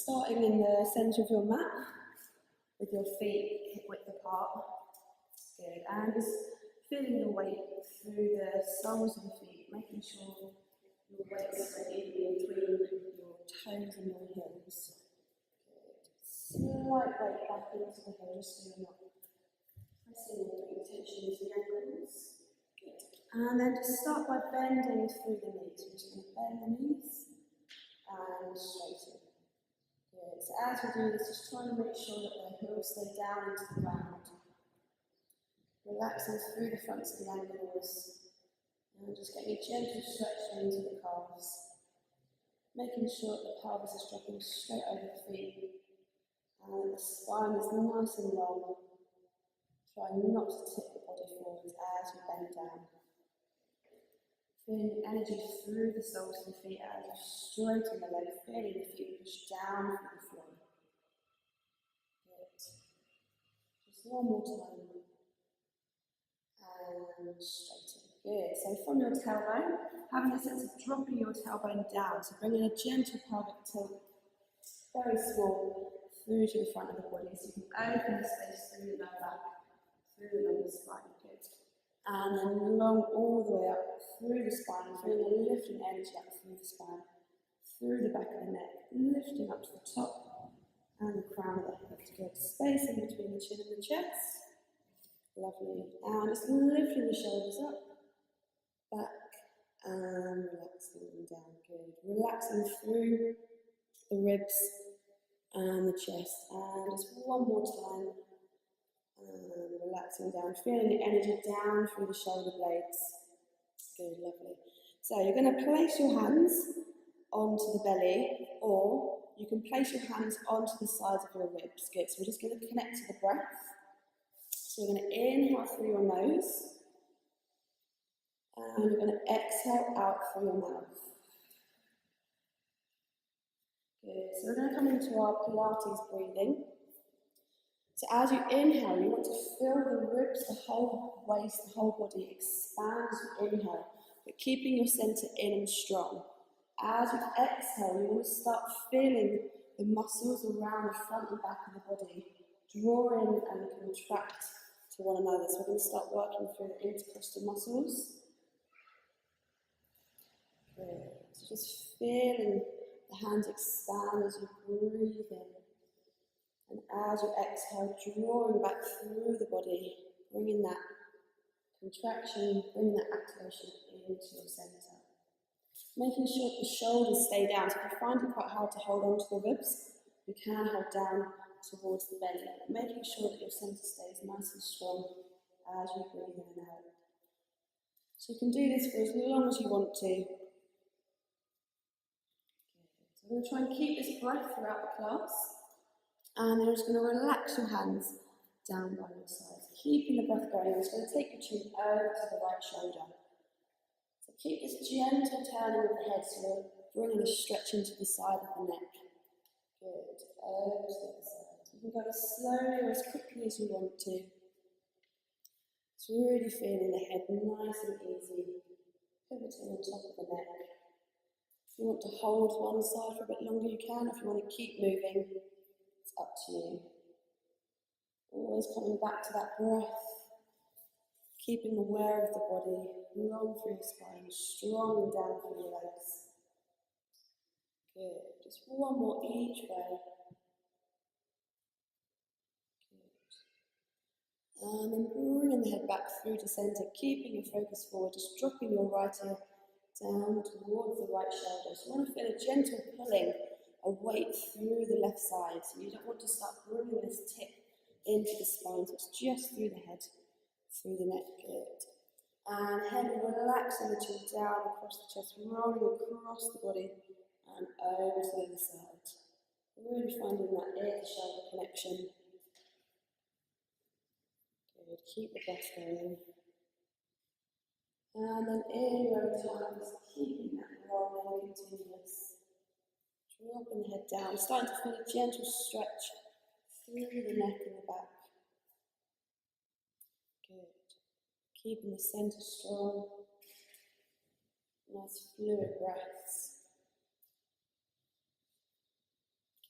starting in the centre of your mat with your feet hip width apart. Good. And just feeling the weight through the soles of the feet, making sure your weight is evenly between your toes and your heels. Good. Slight weight back into the heels so you're not pressing or putting tension into the ankles. Good. And then just start by bending through the knees. We're just going to bend the knees and straighten. Good. So as we do this, just try to make sure that the heels stay down into the ground. Relaxing through the fronts of the ankles. And just getting a gentle stretch into the calves. Making sure that the pelvis is dropping straight over the feet. And the spine is nice and long. Try not to tip the body forward as you bend down. Feeling the energy through the soles of the feet as you straighten the legs, feeling the feet push down from the floor. Good. Just one more time. And straighten. Good. So from your tailbone, having a sense of dropping your tailbone down, so bringing a gentle pelvic tilt, very small, through to the front of the body, so you can open the space through the lower back, through the lower spine. Good. And then long all the way up through the spine, feeling a lifting energy up through the spine, through the back of the neck, lifting up to the top and the crown of the head. Good. Space in between the chin and the chest. Lovely. And just lifting the shoulders up, back, and relaxing them down. Good. Relaxing through the ribs and the chest. And just one more time. And relaxing down, feeling the energy down through the shoulder blades. Good, lovely. So you're going to place your hands onto the belly, or you can place your hands onto the sides of your ribs. Good, so we're just going to connect to the breath. So you're going to inhale through your nose, and you're going to exhale out through your mouth. Good, so we're going to come into our Pilates breathing. So as you inhale, you want to feel the ribs, the whole waist, the whole body expand as you inhale, but keeping your centre in and strong. As you exhale, you want to start feeling the muscles around the front and back of the body draw in and contract to one another. So we're going to start working through the intercostal muscles. Good. So just feeling the hands expand as you breathe in. And as you exhale, drawing back through the body, bringing that contraction, bringing that activation into your centre. Making sure that the shoulders stay down. So if you find it quite hard to hold on to the ribs, you can hold down towards the belly. Making sure that your centre stays nice and strong as you breathe in and out. So you can do this for as long as you want to. So we're going to try and keep this breath throughout the class. And then you're just going to relax your hands down by your sides. Keeping the breath going, you're just going to take your chin over to the right shoulder. So keep this gentle turning of the head, so you're bringing a stretch into the side of the neck. Good. Over to the other side. You can go as slowly or as quickly as you want to. It's really feeling the head nice and easy, pivoting on top of the neck. If you want to hold one side for a bit longer, you can. If you want to keep moving, it's up to you. Always coming back to that breath, keeping aware of the body, long through your spine, strong and down through your legs. Good. Just one more each way. Good. And then bringing the head back through to centre, keeping your focus forward, just dropping your right ear down towards the right shoulder. So you want to feel a gentle pulling, a weight through the left side. So you don't want to start bringing this tip into the spine, so it's just through the head, through the neck. Good. And heavy, relaxing the chin down across the chest, rolling across the body and over to the other side. Really finding that ear to shoulder connection. Good. Keep the breath going. And then in your own time, just keeping that rolling continuous. Dropping the head down, starting to feel a gentle stretch through the neck and the back. Good. Keeping the centre strong. Nice fluid breaths.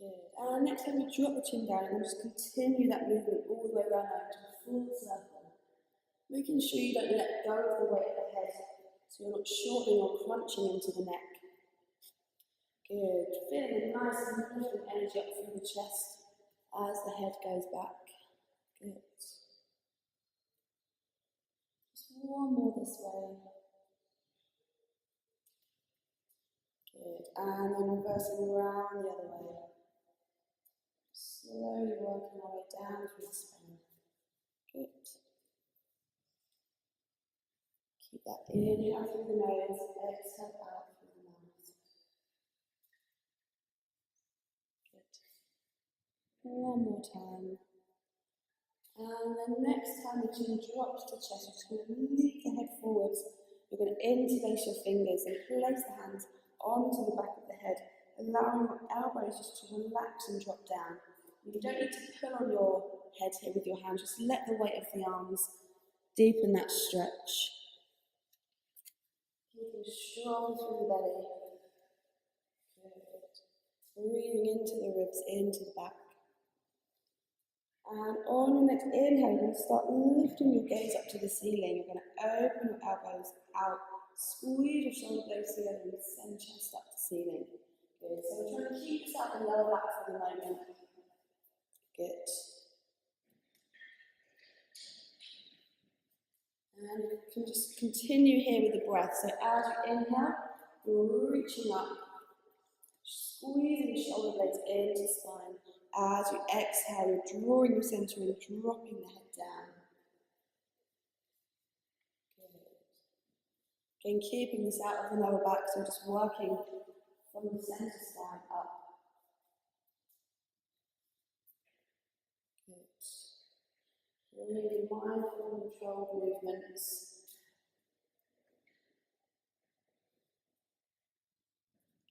Good. And next time you drop the chin down, and then just continue that movement all the way around now to a full circle. Making sure you don't let go of the weight of the head, so you're not shortening or crunching into the neck. Good. Feeling a nice movement energy up through the chest as the head goes back. Good. Just one more this way. Good. And then reversing around the other way. Slowly working our way down through the spine. Good. Keep that inhale through the nose, exhale out through the mouth. Good. One more time. And then next time the chin drops to the chest, you're just going to lead the head forwards. You're going to interlace your fingers and place the hands onto the back of the head, allowing your elbows just to relax and drop down. You don't need to pull on your head here with your hands, just let the weight of the arms deepen that stretch. Keeping strong through the belly. Good. Breathing into the ribs, into the back. And on your next inhale, you're going to start lifting your gaze up to the ceiling. You're going to open your elbows out, squeeze your shoulder blades together and send chest up to ceiling. Good. So we're trying to keep this out the lower back for the moment. Good. And you can just continue here with the breath. So as you inhale, you're reaching up, squeezing the shoulder blades into the spine. As you exhale, you're drawing your centre and dropping the head down. Good. Again, keeping this out of the lower back, so just working from the centre spine up. Good. Really mindful and controlled movements.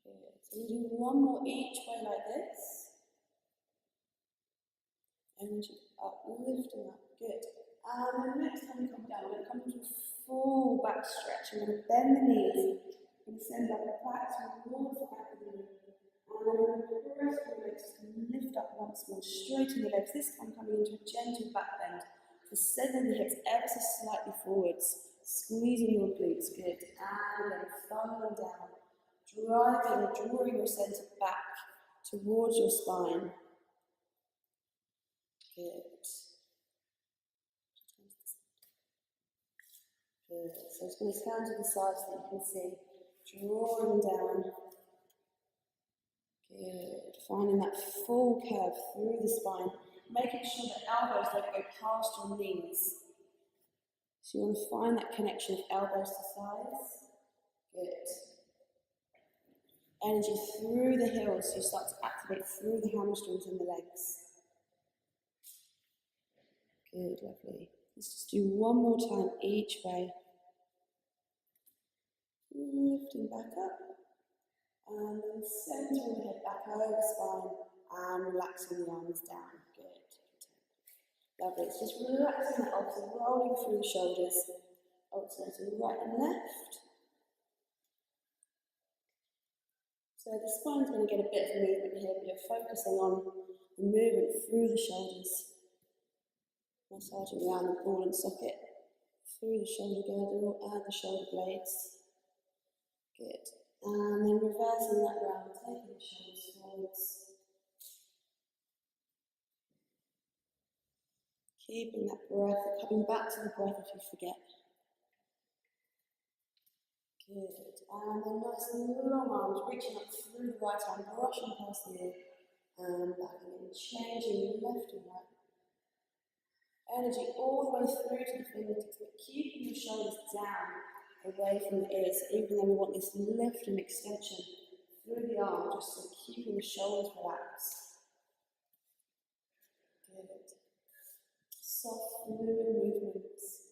Good. So we'll do one more each way like this. Energy up, lifting up, good. And then next time you come down, we're going to come into a full back stretch. You're going to bend the knees, you're going to send that back towards the back of the knee. And then we're going to press the legs to lift up once more, straighten the legs, this time coming into a gentle back bend. So sending the hips ever so slightly forwards, squeezing your glutes, good. And then falling down, driving or drawing your centre back towards your spine. Good. Good. So it's going to stand to the side so that you can see. Drawing down. Good. Finding that full curve through the spine. Making sure that elbows don't go past your knees. So you want to find that connection of elbows to thighs. Good. Energy through the heels, so you start to activate through the hamstrings and the legs. Good, lovely. Let's just do one more time each way. Lifting back up. And then centering the head back over the spine and relaxing the arms down. Good. Lovely. It's just relaxing that arms, rolling through the shoulders. Alternating right and left. So the spine's going to get a bit of movement here, but you're focusing on the movement through the shoulders. Massaging around the ball and socket, through the shoulder girdle and the shoulder blades. Good. And then reversing that round, taking the shoulders forwards. Keeping that breath, coming back to the breath if you forget. Good. And then nice and long arms, reaching up through the right arm, brushing past the ear, and back again, changing left and right. Energy all the way through to the fingertips, but keeping the shoulders down, away from the ears. So even though we want this lift and extension through the arm, just so keeping the shoulders relaxed. Good. Soft, fluid movements.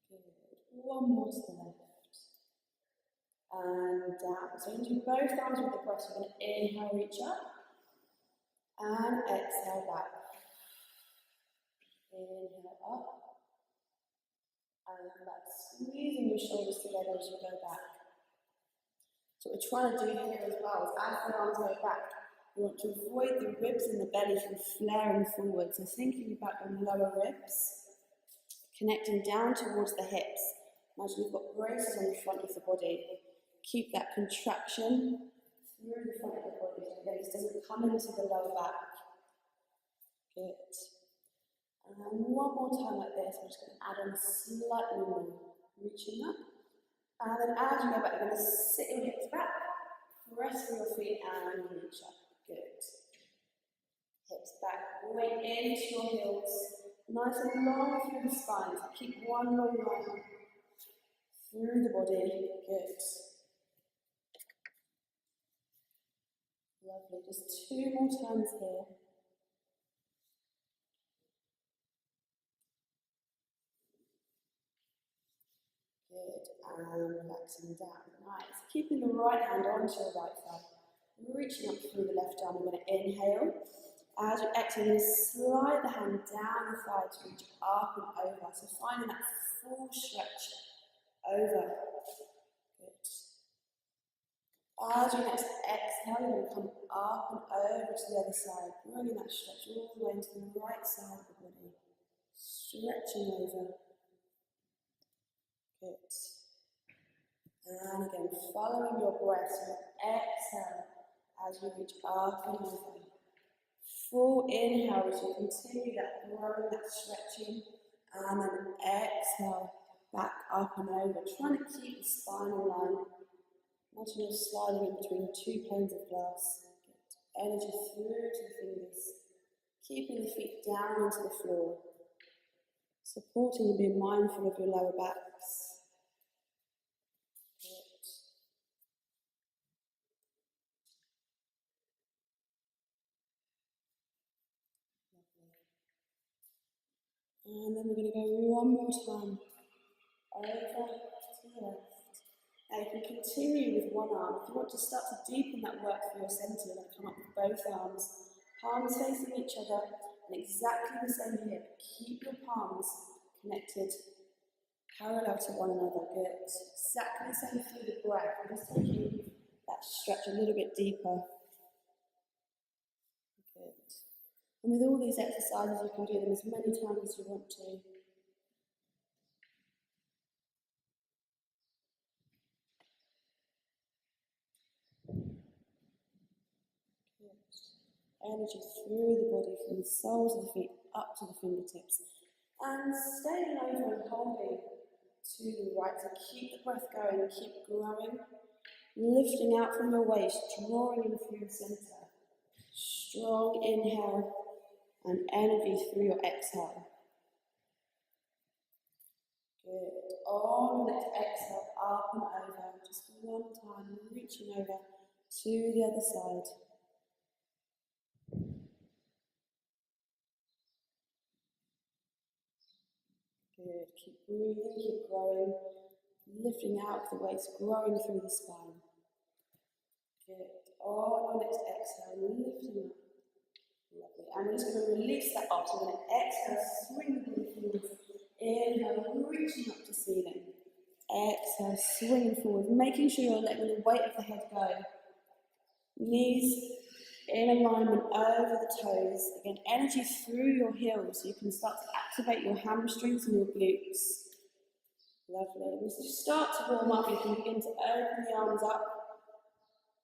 Good. One more to the left. And down. So you can do both arms with the breath. You're going to inhale, reach up. And exhale back. Inhale up. And back. Squeezing your shoulders together as you go back. So what we're trying to do here as well is as the arms go back, You want to avoid the ribs and the belly from flaring forward. So thinking about your lower ribs, connecting down towards the hips. Imagine you've got braces on the front of the body. Keep that contraction through the front of the body. So again, this doesn't come into the lower back. Good. And one more time like this. I'm just going to add on slightly more. Reaching up. And then as you go back, you're going to sit your hips back. Press through your feet and reach up. Good. Hips back, weight into your heels. Nice and long through the spine. So keep one long line through the body. Good. Lovely. Just 2 more times here. Good. And relaxing down. Nice. Keeping the right hand onto your right thigh. Reaching up through the left arm. We're going to inhale. As you exhale, you're going to slide the hand down the thigh to reach up and over. So finding that full stretch over. Good. As you next exhale, you're going to come up and over to the other side, bringing that stretch all the way into the right side of the body. Stretching over. Good. And again, following your breath, so exhale as you reach up and over. Full inhale as you continue that growing, that stretching, and then exhale back up and over. Trying to keep the spinal line. Imagine you're sliding in between 2 planes of glass. Get energy through to the fingers. Keeping the feet down into the floor. Supporting and being mindful of your lower backs. And then we're going to go one more time, over to the left. Now you can continue with one arm. If you want to start to deepen that work for your centre, you're going to come up with both arms, palms facing each other, and exactly the same here. Keep your palms connected, parallel to one another. Good. Exactly the same through the breath. We're just taking that stretch a little bit deeper. Good. And with all these exercises, you can do them as many times as you want to. Good. Energy through the body, from the soles of the feet up to the fingertips. And staying over and holding to the right. So keep the breath going, keep growing. Lifting out from your waist, drawing in through your centre. Strong inhale and energy through your exhale. Good. On your next exhale, up and over. Just one time, reaching over to the other side. Good. Keep breathing, keep growing. Lifting out of the waist, growing through the spine. Good. On your next exhale, lifting up. Lovely. And we're just going to release that up. So we're going to exhale, swing the body forwards. Inhale, reaching up to ceiling. Exhale, swinging forward, making sure you're letting the weight of the head go. Knees in alignment over the toes. Again, energy through your heels so you can start to activate your hamstrings and your glutes. Lovely. As you start to warm up, you can begin to open the arms up,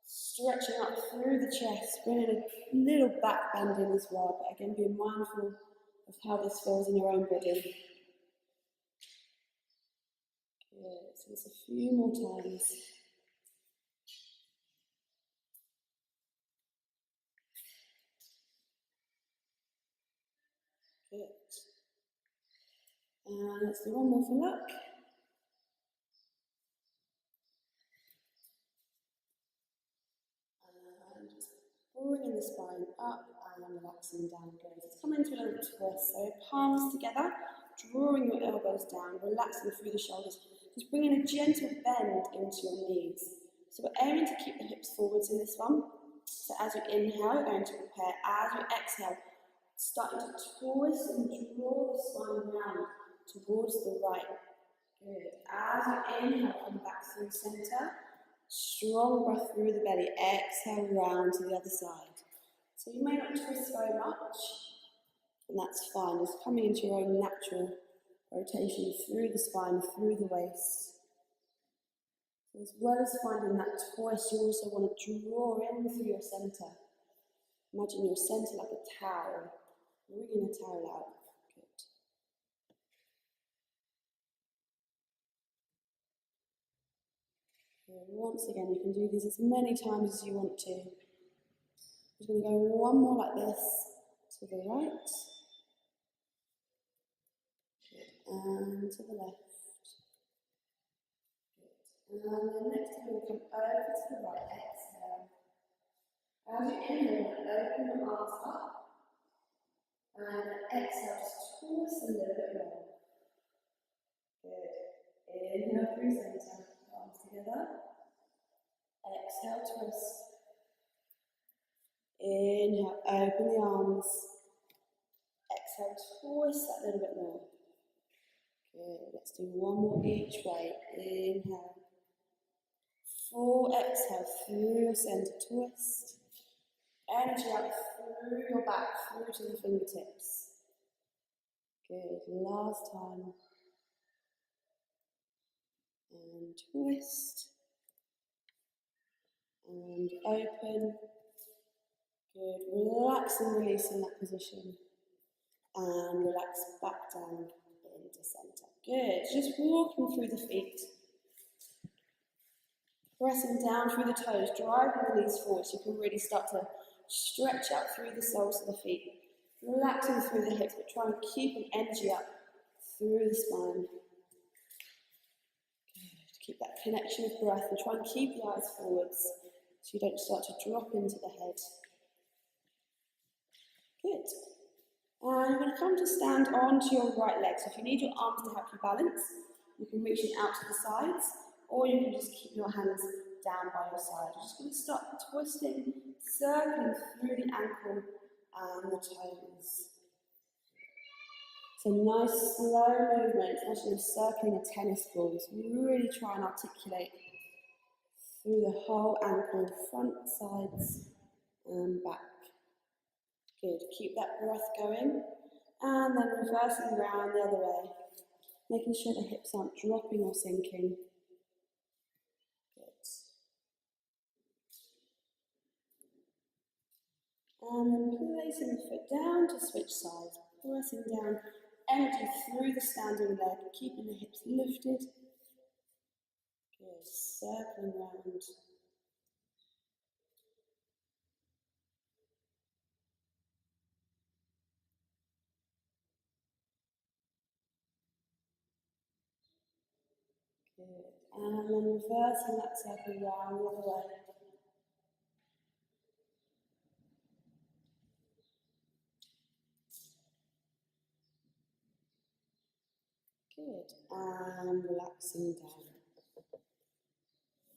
stretching up through the chest, bringing a little back bend in as well, but again, being mindful of how this feels in your own body. Good. So just a few more times. Good. And let's do one more for luck. And just bringing the spine up and relaxing down. Good. Let's come into a little twist. So palms together, drawing your elbows down, relaxing through the shoulders. Just bringing a gentle bend into your knees. So we're aiming to keep the hips forwards in this one. So as you inhale, you're going to prepare. As you exhale, starting to twist and draw the spine round towards the right. Good. As you inhale, come back through center. Strong breath through the belly. Exhale round to the other side. So you may not twist very much, and that's fine. Just coming into your own natural rotation through the spine, through the waist. So as well as finding that twist, you also want to draw in through your centre. Imagine your centre like a towel, wriggling a towel out. Good. So once again, you can do these as many times as you want to. I'm going to go one more like this to the right. And to the left. Good. And then next time we'll come over to the right, exhale. As you inhale, open your arms up. And exhale, just twist a little bit more. Good. Inhale through center, arms together. Exhale, twist. Inhale, open the arms. Exhale, twist that little bit more. Good, let's do one more each way. Inhale. Full exhale through your center, twist. Energy up through your back, through to the fingertips. Good, last time. And twist. And open. Good, relax and release in that position. And relax back down into center. Good, just walking through the feet. Pressing down through the toes, driving the knees forward so you can really start to stretch out through the soles of the feet. Relaxing through the hips, but try and keep an energy up through the spine. Good, keep that connection with breath and try and keep the eyes forwards so you don't start to drop into the head. Good. And you're going to come to stand onto your right leg. So if you need your arms to help you balance, you can reach it out to the sides, or you can just keep your hands down by your side. You're just going to start twisting, circling through the ankle and the toes. So nice slow movement, as you're circling a tennis ball. So really try and articulate through the whole ankle, front, sides and back. Good, keep that breath going, and then reversing around the other way, making sure the hips aren't dropping or sinking. Good. And then placing the foot down to switch sides, pressing down, energy through the standing leg, keeping the hips lifted. Good, circling round. Good. And then reversing that circle round the other way. Good. And relaxing down.